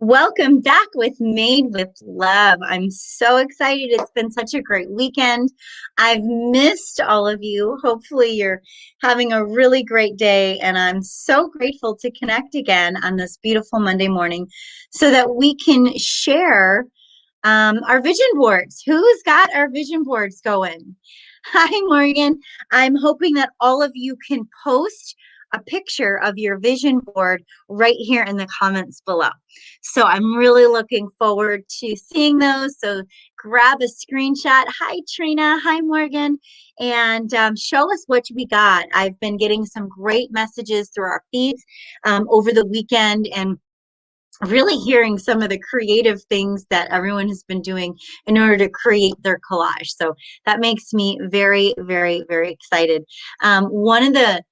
Welcome back with Made with Love. I'm so excited. It's been such a great weekend. I've missed all of you. Hopefully, you're having a really great day, and I'm so grateful to connect again on this beautiful Monday morning so that we can share our vision boards. Who's got our vision boards going? Hi, Morgan. I'm hoping that all of you can post a picture of your vision board right here in the comments below. So I'm really looking forward to seeing those. So grab a screenshot. Hi, Trina. Hi, Morgan. And show us what we got. I've been getting some great messages through our feeds over the weekend, and really hearing some of the creative things that everyone has been doing in order to create their collage. So that makes me very, very, very excited. One of the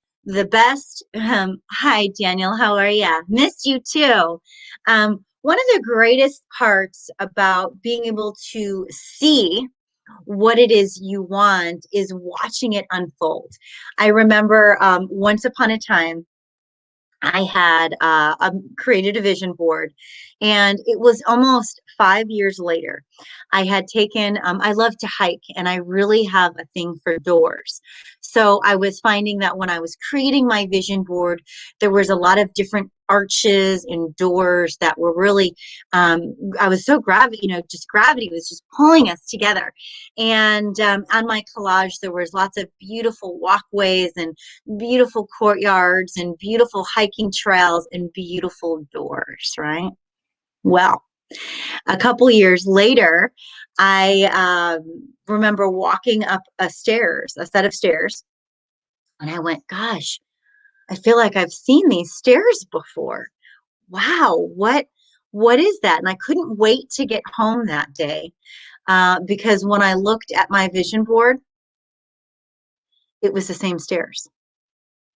best, hi Daniel, how are you? Missed you too. One of the greatest parts about being able to see what it is you want is watching it unfold. I remember once upon a time, I had created a vision board, and it was almost 5 years later. I had taken, I love to hike, and I really have a thing for doors. So I was finding that when I was creating my vision board, there was a lot of different arches and doors that were really, I was so just gravity was just pulling us together. And on my collage, there was lots of beautiful walkways and beautiful courtyards and beautiful hiking trails and beautiful doors, right? Well, a couple years later, I remember walking up a set of stairs, and I went, gosh, I feel like I've seen these stairs before. Wow, what is that? And I couldn't wait to get home that day because when I looked at my vision board, it was the same stairs.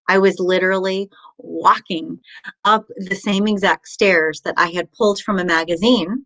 I was literally walking up the same exact stairs that I had pulled from a magazine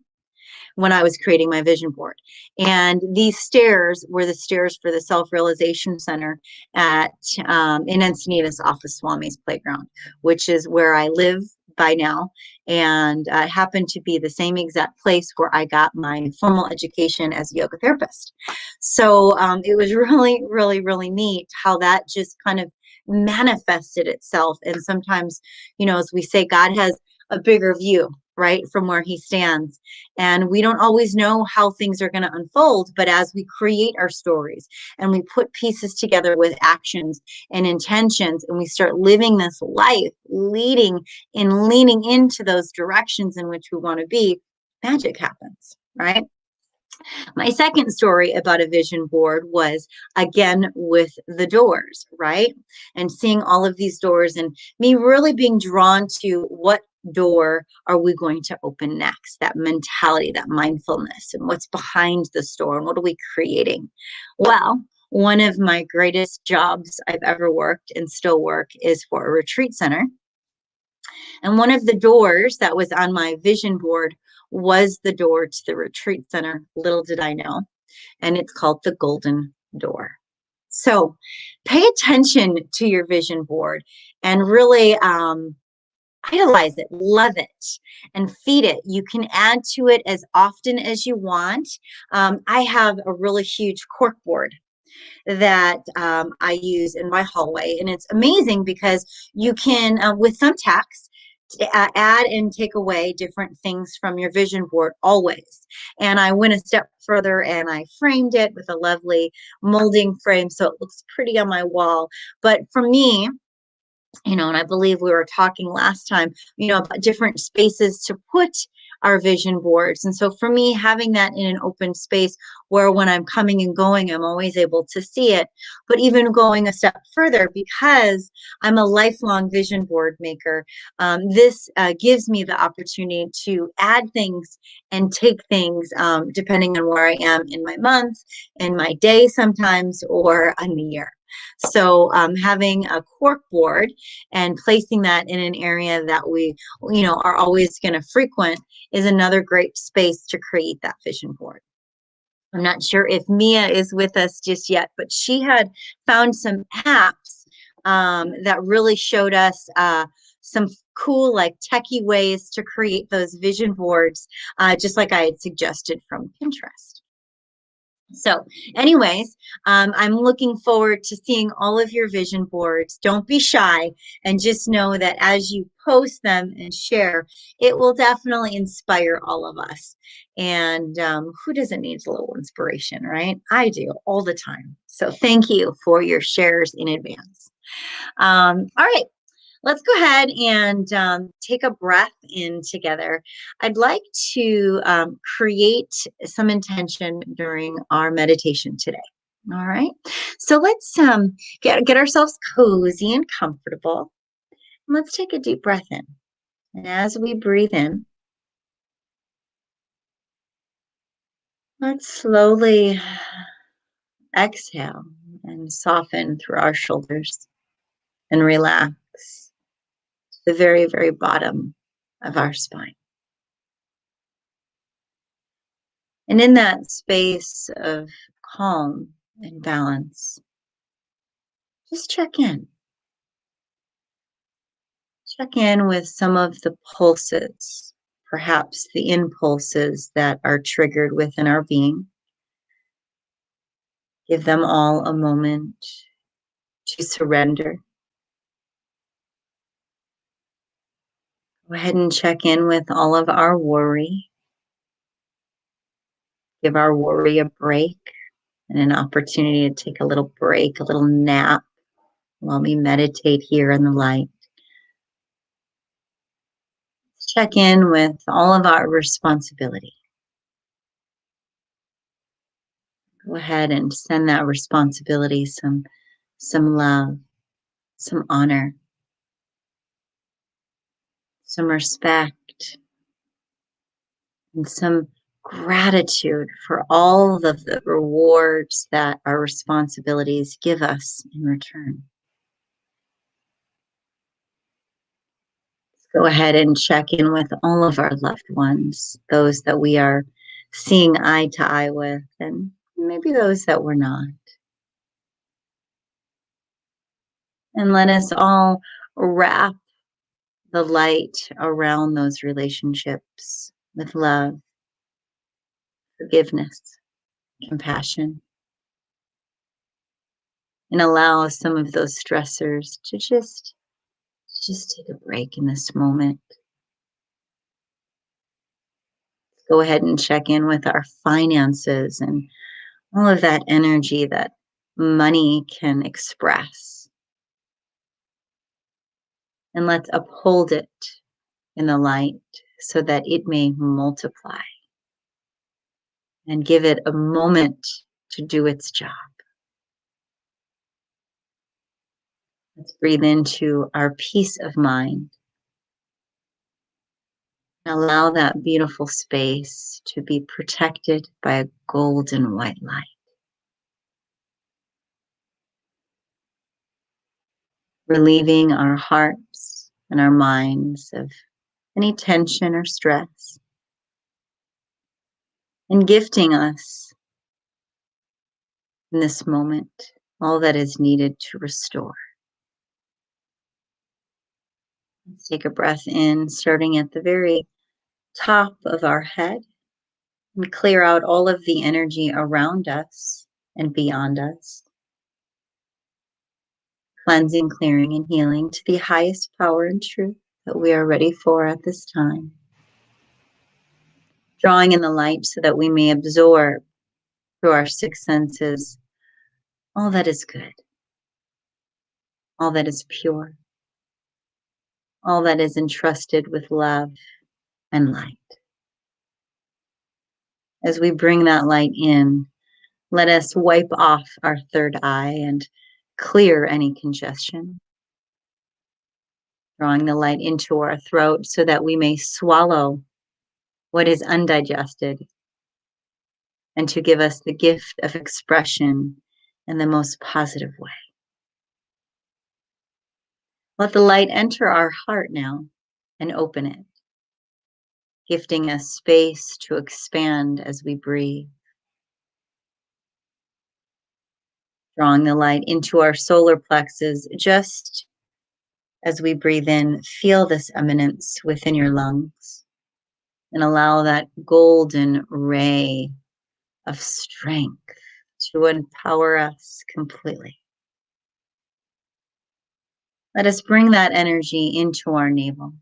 when I was creating my vision board. And these stairs were the stairs for the Self-Realization Center at in Encinitas off of Swami's Playground, which is where I live by now. And it happened to be the same exact place where I got my formal education as a yoga therapist. So it was really, really, really neat how that just kind of manifested itself. And sometimes, as we say, God has a bigger view, right, from where he stands. And we don't always know how things are going to unfold, but as we create our stories and we put pieces together with actions and intentions, and we start living this life, leading and leaning into those directions in which we want to be, magic happens, right? My second story about a vision board was again with the doors, right? And seeing all of these doors and me really being drawn to what door are we going to open next? That mentality, that mindfulness, and what's behind the store and what are we creating? Well, one of my greatest jobs I've ever worked and still work is for a retreat center. And one of the doors that was on my vision board was the door to the retreat center. Little did I know. And it's called the Golden Door. So pay attention to your vision board and really idolize it, love it, and feed it. You can add to it as often as you want. I have a really huge cork board that I use in my hallway. And it's amazing because you can, with thumbtacks, add and take away different things from your vision board always. And I went a step further and I framed it with a lovely molding frame so it looks pretty on my wall. But for me, and I believe we were talking last time, about different spaces to put our vision boards. And so for me, having that in an open space where when I'm coming and going, I'm always able to see it, but even going a step further, because I'm a lifelong vision board maker, this gives me the opportunity to add things and take things depending on where I am in my month, in my day sometimes, or in the year. So having a cork board and placing that in an area that we, are always going to frequent is another great space to create that vision board. I'm not sure if Mia is with us just yet, but she had found some apps that really showed us some cool, like techie ways to create those vision boards, just like I had suggested from Pinterest. So anyways, I'm looking forward to seeing all of your vision boards. Don't be shy, and just know that as you post them and share, it will definitely inspire all of us. And who doesn't need a little inspiration, right? I do all the time. So thank you for your shares in advance. All right. Let's go ahead and take a breath in together. I'd like to create some intention during our meditation today. All right. So let's get ourselves cozy and comfortable. And let's take a deep breath in. And as we breathe in, let's slowly exhale and soften through our shoulders and relax to the very, very bottom of our spine. And in that space of calm and balance, just check in. Check in with some of the pulses, perhaps the impulses that are triggered within our being. Give them all a moment to surrender. Go ahead and check in with all of our worry. Give our worry a break and an opportunity to take a little break, a little nap while we meditate here in the light. Check in with all of our responsibility. Go ahead and send that responsibility some love, some honor, some respect, and some gratitude for all of the rewards that our responsibilities give us in return. Go ahead and check in with all of our loved ones, those that we are seeing eye to eye with, and maybe those that we're not. And let us all wrap the light around those relationships with love, forgiveness, compassion, and allow some of those stressors to just take a break in this moment. Go ahead and check in with our finances and all of that energy that money can express. And let's uphold it in the light so that it may multiply and give it a moment to do its job. Let's breathe into our peace of mind. Allow that beautiful space to be protected by a golden white light. Relieving our hearts and our minds of any tension or stress, and gifting us in this moment all that is needed to restore. Let's take a breath in, starting at the very top of our head, and clear out all of the energy around us and beyond us. Cleansing, clearing, and healing to the highest power and truth that we are ready for at this time. Drawing in the light so that we may absorb through our six senses all that is good, all that is pure, all that is entrusted with love and light. As we bring that light in, let us wipe off our third eye and clear any congestion. Drawing the light into our throat so that we may swallow what is undigested and to give us the gift of expression in the most positive way. Let the light enter our heart now and open it, gifting us space to expand as we breathe. Drawing the light into our solar plexus just As we breathe in, feel this eminence within your lungs and allow that golden ray of strength to empower us completely. Let us bring that energy into our navel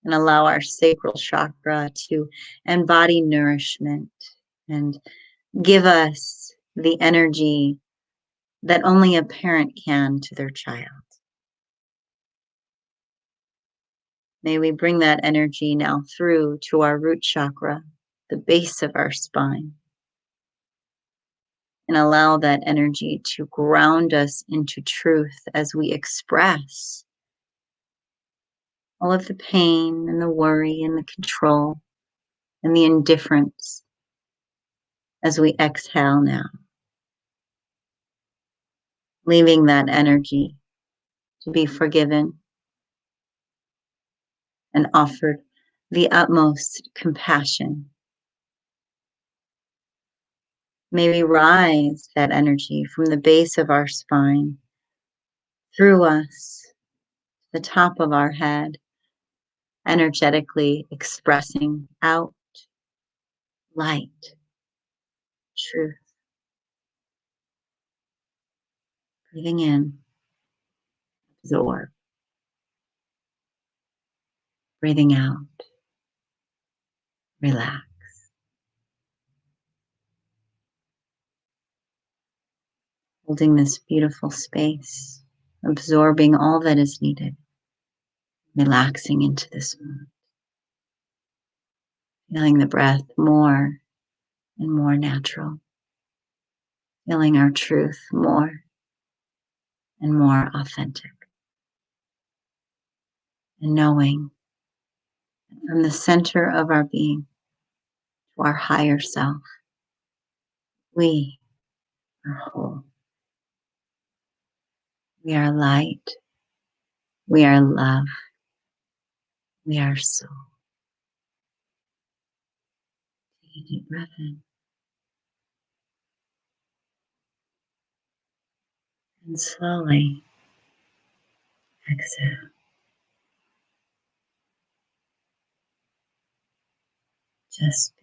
and allow our sacral chakra to embody nourishment and give us the energy that only a parent can to their child. May we bring that energy now through to our root chakra, the base of our spine, and allow that energy to ground us into truth as we express all of the pain and the worry and the control and the indifference as we exhale now, leaving that energy to be forgiven and offered the utmost compassion. May we rise that energy from the base of our spine, through us, the top of our head, energetically expressing out light, truth. Breathing in, absorb. Breathing out, relax. Holding this beautiful space, absorbing all that is needed, relaxing into this moment. Feeling the breath more and more natural. Feeling our truth more and more authentic. And knowing from the center of our being to our higher self, we are whole. We are light. We are love. We are soul. Take a deep breath in. And slowly exhale. Just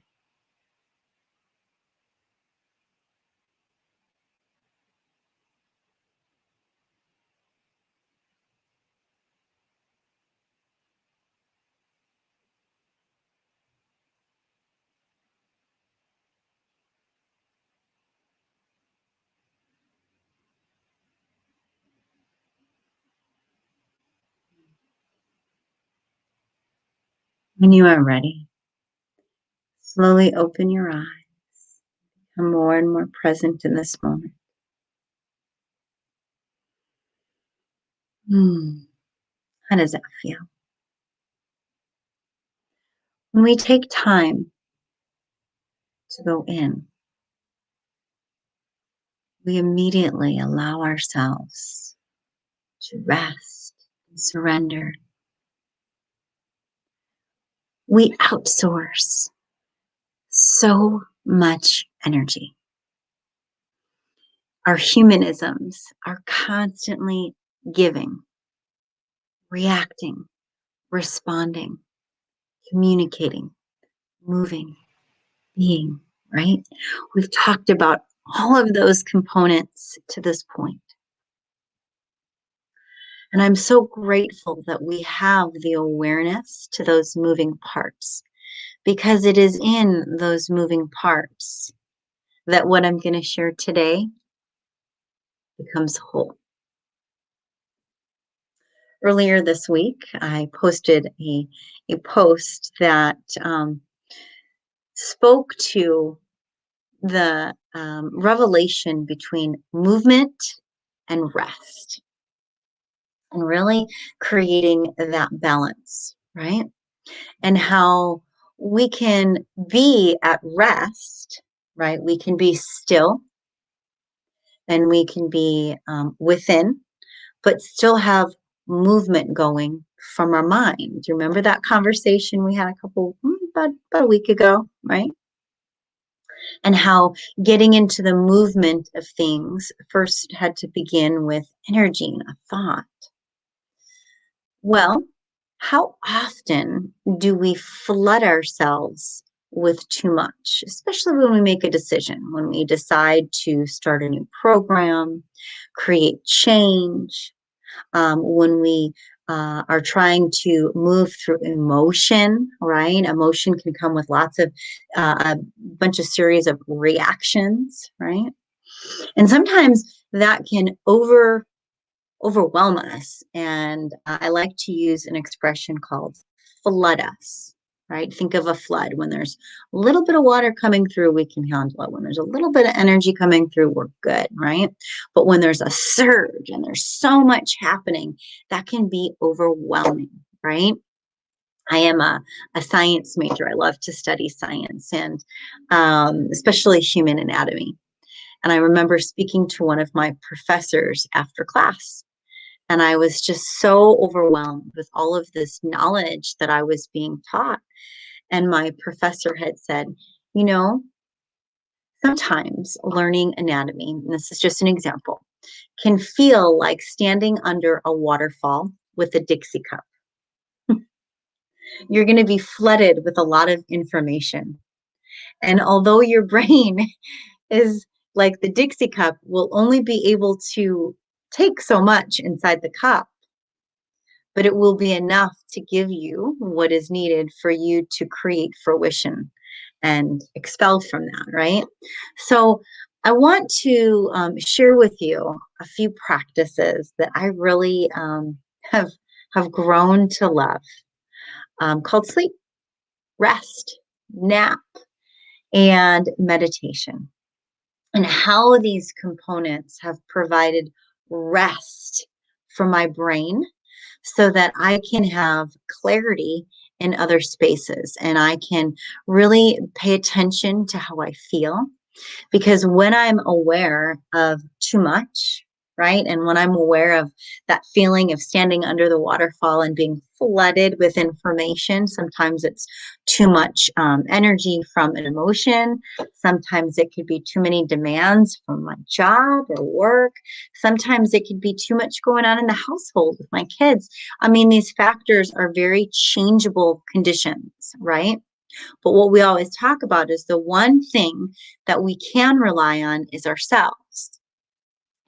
when you are ready, slowly open your eyes. Become more and more present in this moment. How does that feel? When we take time to go in, we immediately allow ourselves to rest and surrender. We outsource so much energy. Our humanisms are constantly giving, reacting, responding, communicating, moving, being, right? We've talked about all of those components to this point. And I'm so grateful that we have the awareness to those moving parts, because it is in those moving parts that what I'm going to share today becomes whole. Earlier this week, I posted a post that spoke to the revelation between movement and rest, and really creating that balance, right? And how we can be at rest, right? We can be still and we can be within, but still have movement going from our mind. Do you remember that conversation we had about a week ago, right? And how getting into the movement of things first had to begin with energy and a thought. Well, how often do we flood ourselves with too much, especially when we make a decision, when we decide to start a new program, create change, when we are trying to move through emotion, right? Emotion can come with lots of a bunch of series of reactions, right? And sometimes that can overwhelm us. And I like to use an expression called flood us, right? Think of a flood. When there's a little bit of water coming through, we can handle it. When there's a little bit of energy coming through, we're good, right? But when there's a surge and there's so much happening, that can be overwhelming, right? I am a science major. I love to study science and especially human anatomy. And I remember speaking to one of my professors after class, and I was just so overwhelmed with all of this knowledge that I was being taught. And my professor had said, you know, sometimes learning anatomy, and this is just an example, can feel like standing under a waterfall with a Dixie cup. You're going to be flooded with a lot of information. And although your brain is like the Dixie cup, will only be able to take so much inside the cup, but it will be enough to give you what is needed for you to create fruition and expel from that, right? So I want to share with you a few practices that I really have grown to love, called sleep, rest, nap, and meditation, and how these components have provided rest for my brain so that I can have clarity in other spaces and I can really pay attention to how I feel. Because when I'm aware of too much, right, and when I'm aware of that feeling of standing under the waterfall and being flooded with information, sometimes it's too much energy from an emotion. Sometimes it could be too many demands from my job or work. Sometimes it could be too much going on in the household with my kids. I mean, these factors are very changeable conditions, right? But what we always talk about is the one thing that we can rely on is ourselves.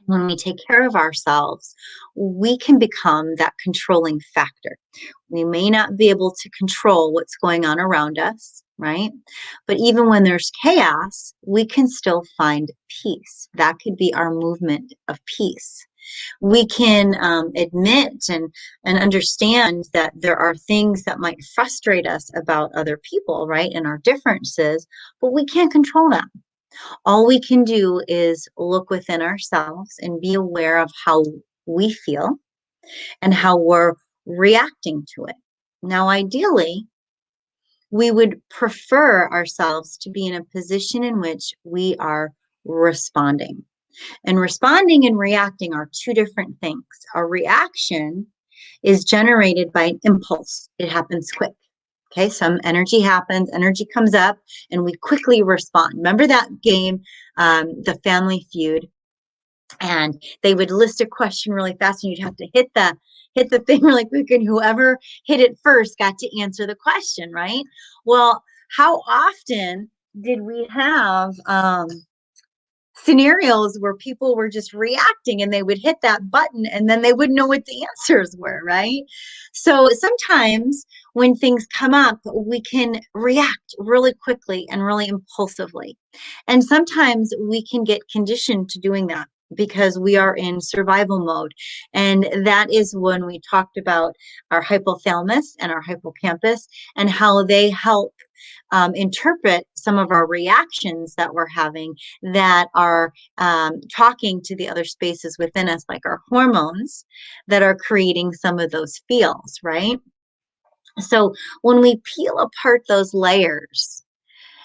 When we take care of ourselves, we can become that controlling factor. We may not be able to control what's going on around us, right? But even when there's chaos, we can still find peace. That could be our movement of peace. We can admit and understand that there are things that might frustrate us about other people, right? And our differences, but we can't control them. All we can do is look within ourselves and be aware of how we feel and how we're reacting to it. Now, ideally, we would prefer ourselves to be in a position in which we are responding. And responding and reacting are two different things. A reaction is generated by an impulse, it happens quick. Okay, some energy happens, energy comes up, and we quickly respond. Remember that game, The Family Feud? And they would list a question really fast, and you'd have to hit the thing really quick, and whoever hit it first got to answer the question, right? Well, how often did we have scenarios where people were just reacting and they would hit that button and then they wouldn't know what the answers were, right? So sometimes when things come up, we can react really quickly and really impulsively. And sometimes we can get conditioned to doing that because we are in survival mode. And that is when we talked about our hypothalamus and our hippocampus and how they help interpret some of our reactions that we're having that are talking to the other spaces within us, like our hormones that are creating some of those feels, right? So when we peel apart those layers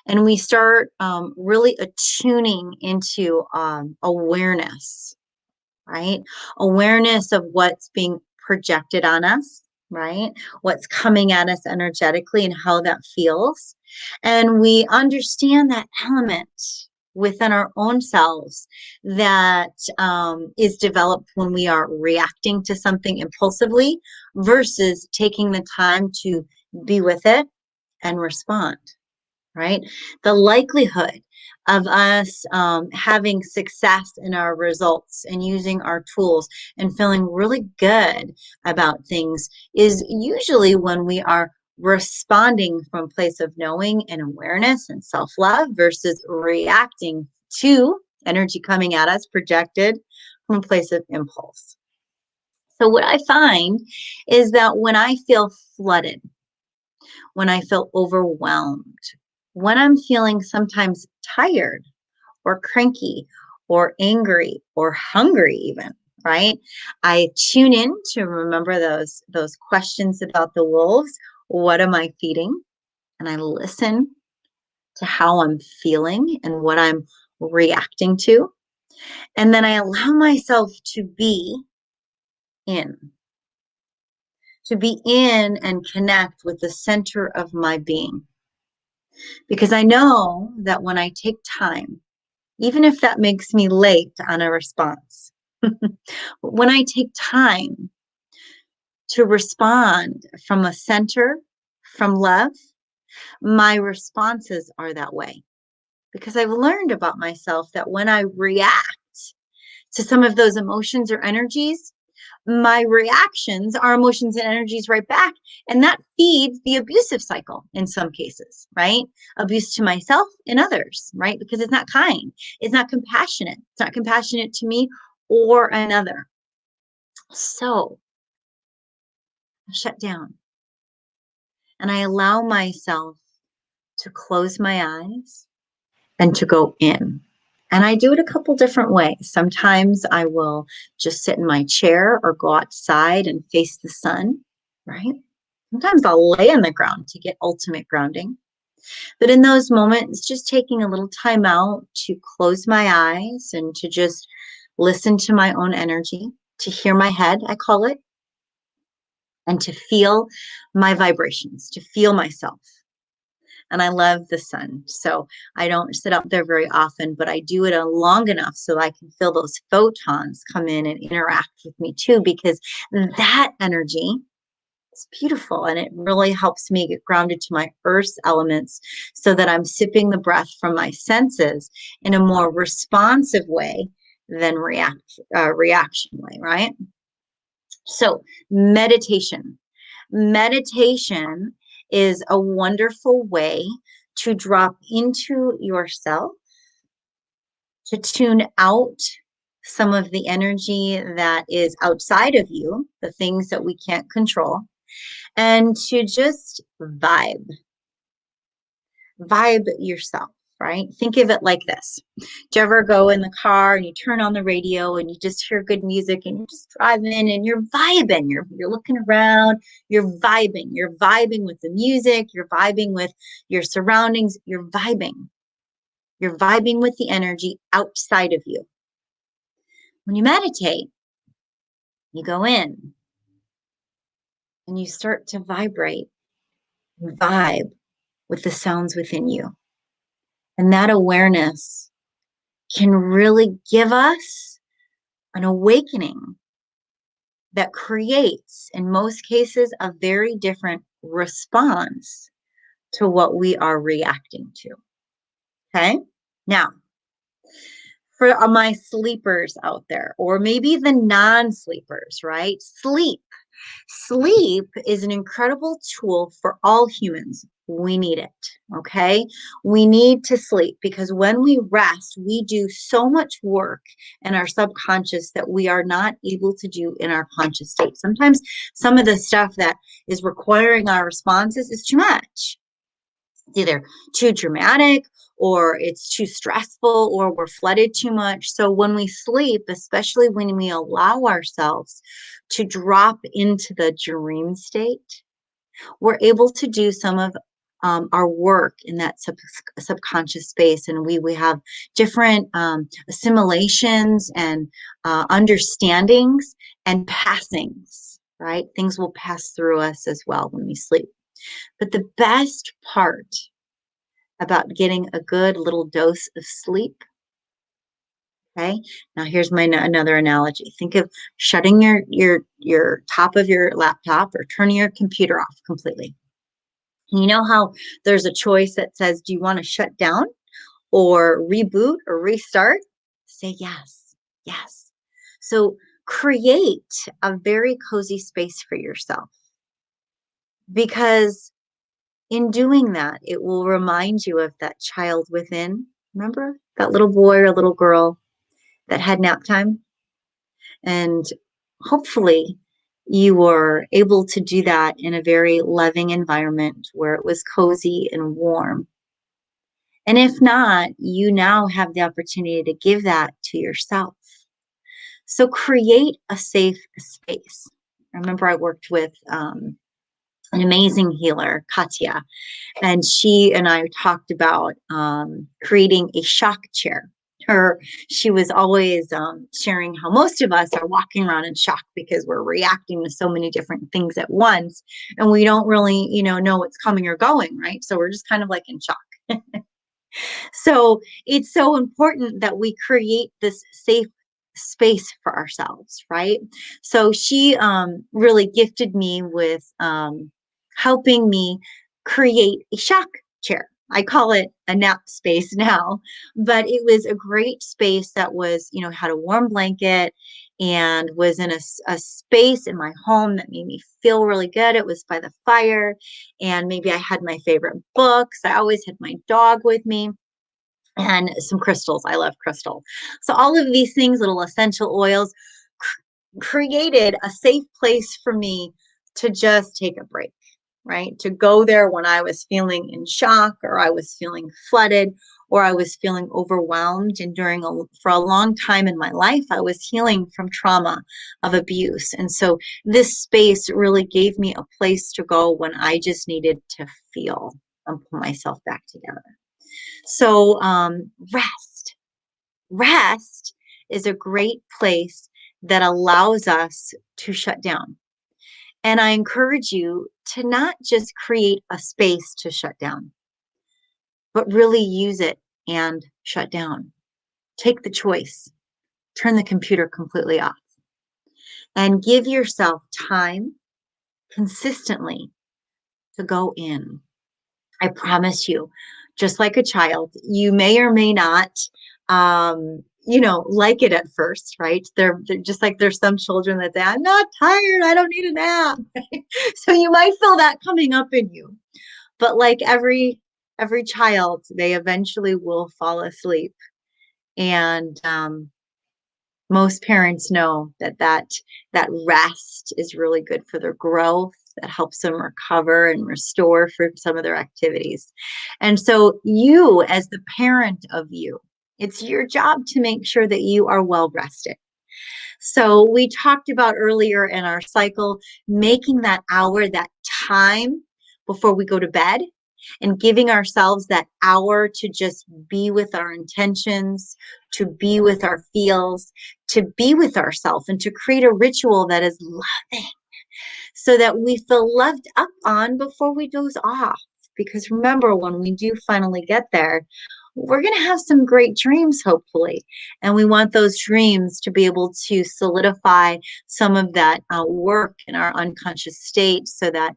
and we start really attuning into awareness, right? Awareness of what's being projected on us, right? What's coming at us energetically and how that feels. And we understand that element, within our own selves that is developed when we are reacting to something impulsively versus taking the time to be with it and respond, right? The likelihood of us having success in our results and using our tools and feeling really good about things is usually when we are responding from a place of knowing and awareness and self-love versus reacting to energy coming at us projected from a place of impulse. So what I find is that when I feel flooded, when I feel overwhelmed, when I'm feeling sometimes tired or cranky or angry or hungry even, right? I tune in to remember those questions about the wolves. What am I feeding? And I listen to how I'm feeling and what I'm reacting to. And then I allow myself in, to be in and connect with the center of my being. Because I know that when I take time, even if that makes me late on a response, when I take time to respond from a center, from love, my responses are that way. Because I've learned about myself that when I react to some of those emotions or energies, my reactions are emotions and energies right back. And that feeds the abusive cycle in some cases, right? Abuse to myself and others, right? Because it's not kind. It's not compassionate. It's not compassionate to me or another. So I shut down and I allow myself to close my eyes and to go in. And I do it a couple different ways. Sometimes I will just sit in my chair or go outside and face the sun, right? Sometimes I'll lay on the ground to get ultimate grounding. But in those moments, just taking a little time out to close my eyes and to just listen to my own energy, to hear my head, I call it, and to feel my vibrations, to feel myself. And I love the sun. So I don't sit up there very often, but I do it long enough so I can feel those photons come in and interact with me too, because that energy is beautiful and it really helps me get grounded to my earth elements so that I'm sipping the breath from my senses in a more responsive way than reaction way, right? So meditation. Meditation is a wonderful way to drop into yourself, to tune out some of the energy that is outside of you, the things that we can't control, and to just vibe yourself, right? Think of it like this. Do you ever go in the car and you turn on the radio and you just hear good music and you're just driving and you're vibing, you're looking around, you're vibing with the music, you're vibing with your surroundings, you're vibing with the energy outside of you. When you meditate, you go in and you start to vibe with the sounds within you. And that awareness can really give us an awakening that creates, in most cases, a very different response to what we are reacting to. Okay? Now, for my sleepers out there, or maybe the non-sleepers, right? Sleep is an incredible tool for all humans. We need it, okay? We need to sleep because when we rest, we do so much work in our subconscious that we are not able to do in our conscious state. Sometimes some of the stuff that is requiring our responses is too much. It's either too dramatic or it's too stressful or we're flooded too much. So when we sleep, especially when we allow ourselves to drop into the dream state, we're able to do some of our work in that subconscious space. And we have different assimilations and understandings and passings, right? Things will pass through us as well when we sleep. But the best part about getting a good little dose of sleep. Okay. Now here's another analogy. Think of shutting your top of your laptop or turning your computer off completely. You know how there's a choice that says, do you want to shut down or reboot or restart? Say yes. Yes. So create a very cozy space for yourself, because in doing that, it will remind you of that child within. Remember that little boy or little girl that had nap time? And hopefully you were able to do that in a very loving environment where it was cozy and warm. And if not, you now have the opportunity to give that to yourself. So create a safe space. I remember I worked with an amazing healer, Katya, and she and I talked about creating a shock chair. She was always sharing how most of us are walking around in shock because we're reacting to so many different things at once, and we don't really, know what's coming or going, right? So we're just kind of like in shock. So it's so important that we create this safe space for ourselves, right? So she really gifted me with helping me create a shock chair. I call it a nap space now, but it was a great space that was, had a warm blanket and was in a space in my home that made me feel really good. It was by the fire, and maybe I had my favorite books. I always had my dog with me and some crystals. I love crystal. So all of these things, little essential oils, created a safe place for me to just take a break, right? To go there when I was feeling in shock, or I was feeling flooded, or I was feeling overwhelmed. And for a long time in my life, I was healing from trauma of abuse. And so this space really gave me a place to go when I just needed to feel and pull myself back together. So rest is a great place that allows us to shut down. And I encourage you to not just create a space to shut down, but really use it and shut down. Take the choice, turn the computer completely off, and give yourself time consistently to go in. I promise you, just like a child, you may or may not, like it at first, right? They're just like there's some children that say, I'm not tired, I don't need a nap. So you might feel that coming up in you. But like every child, they eventually will fall asleep. And most parents know that rest is really good for their growth, that helps them recover and restore for some of their activities. And so you, as the parent of you, it's your job to make sure that you are well rested. So we talked about earlier in our cycle, making that hour, that time before we go to bed, and giving ourselves that hour to just be with our intentions, to be with our feels, to be with ourselves, and to create a ritual that is loving so that we feel loved up on before we doze off. Because remember, when we do finally get there, we're going to have some great dreams, hopefully. And we want those dreams to be able to solidify some of that work in our unconscious state so that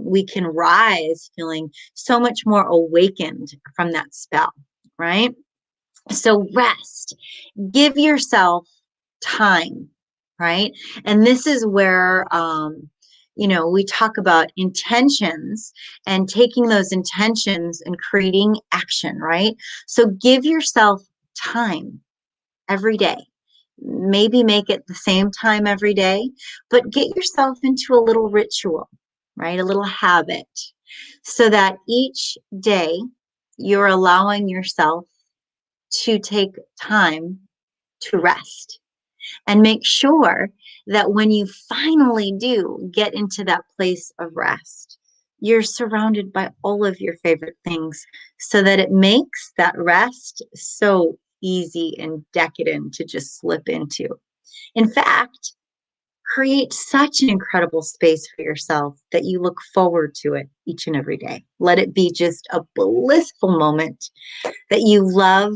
we can rise feeling so much more awakened from that spell, right? So rest, give yourself time, right? And this is where, we talk about intentions and taking those intentions and creating action, right? So give yourself time every day. Maybe make it the same time every day, but get yourself into a little ritual, right? A little habit so that each day you're allowing yourself to take time to rest. And make sure that when you finally do get into that place of rest, you're surrounded by all of your favorite things so that it makes that rest so easy and decadent to just slip into. In fact, Create such an incredible space for yourself that you look forward to it each and every day. Let it be just a blissful moment that you love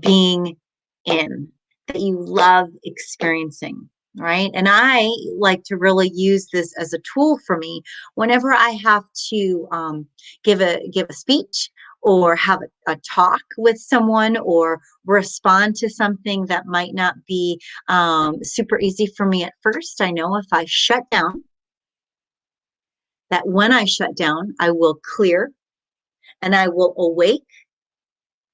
being in, that you love experiencing, right? And I like to really use this as a tool for me whenever I have to give a speech or have a talk with someone or respond to something that might not be super easy for me at first. I know if I shut down, that when I shut down, I will clear and I will awake,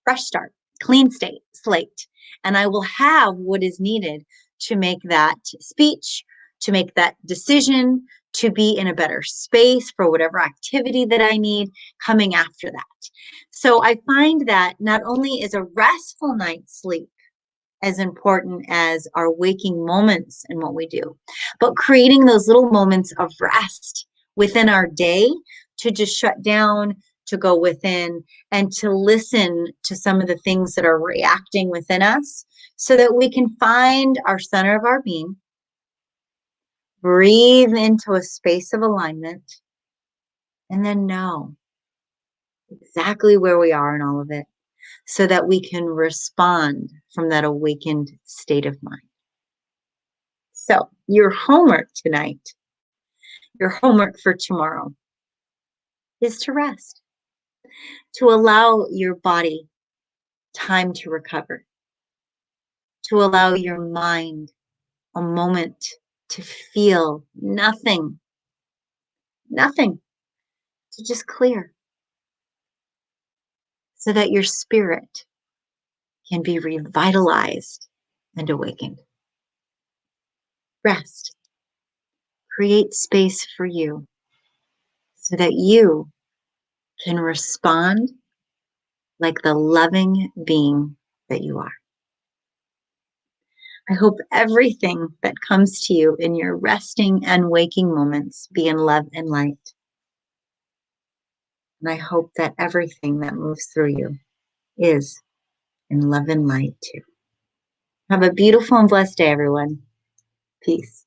fresh start, clean slate, and I will have what is needed to make that speech, to make that decision, to be in a better space for whatever activity that I need coming after that. So I find that not only is a restful night's sleep as important as our waking moments and what we do, but creating those little moments of rest within our day to just shut down, to go within, and to listen to some of the things that are reacting within us so that we can find our center of our being, breathe into a space of alignment, and then know exactly where we are in all of it so that we can respond from that awakened state of mind. So, your homework tonight, your homework for tomorrow is to rest, to allow your body time to recover, to allow your mind a moment to feel nothing, to just clear so that your spirit can be revitalized and awakened. Rest. Create space for you so that you can respond like the loving being that you are. I hope everything that comes to you in your resting and waking moments be in love and light. And I hope that everything that moves through you is in love and light too. Have a beautiful and blessed day, everyone. Peace.